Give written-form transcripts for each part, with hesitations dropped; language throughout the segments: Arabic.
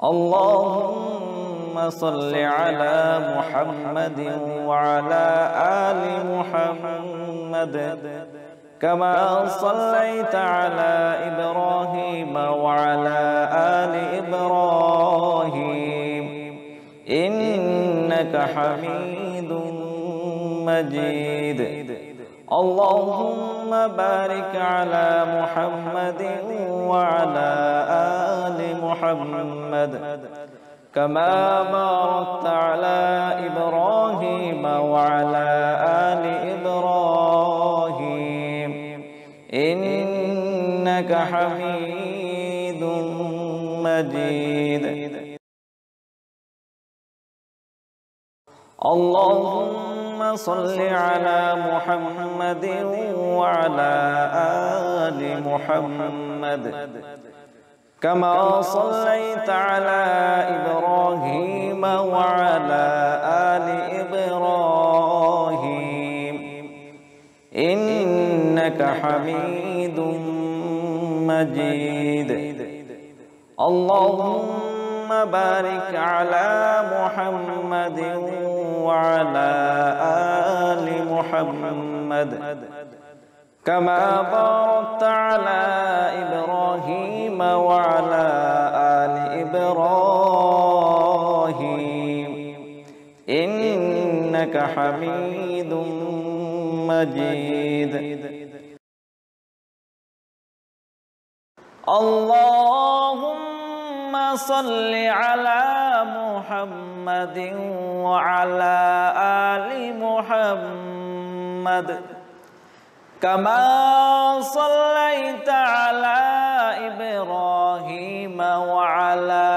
اللهم صل على محمد وعلى آل محمد كما صليت على إبراهيم وعلى آل إبراهيم إنك حميد مجيد. اللهم بارك على محمد وعلى آل محمد كما باركت على إبراهيم وعلى آل إبراهيم إنك حميد مجيد. اللهم صل على محمد وعلى آل محمد كما صليت على إبراهيم وعلى آل إبراهيم إنك حميد مجيد. اللهم بارك على محمد وعلى آل محمد كما باركت على إبراهيم وعلى آل إبراهيم إنك حميد مجيد. اللهم صل على محمد وعلى آل محمد كما صليت على إبراهيم وعلى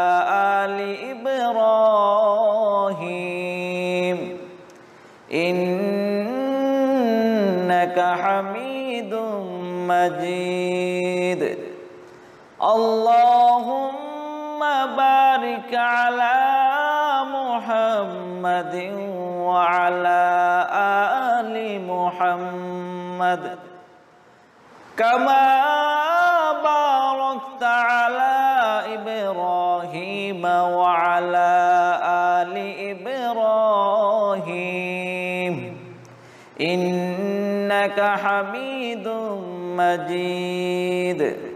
آل إبراهيم إنك حميد مجيد. اللهم بارك على محمد وعلى آل محمد كما باركت على إبراهيم وعلى آل إبراهيم إنك حميد مجيد.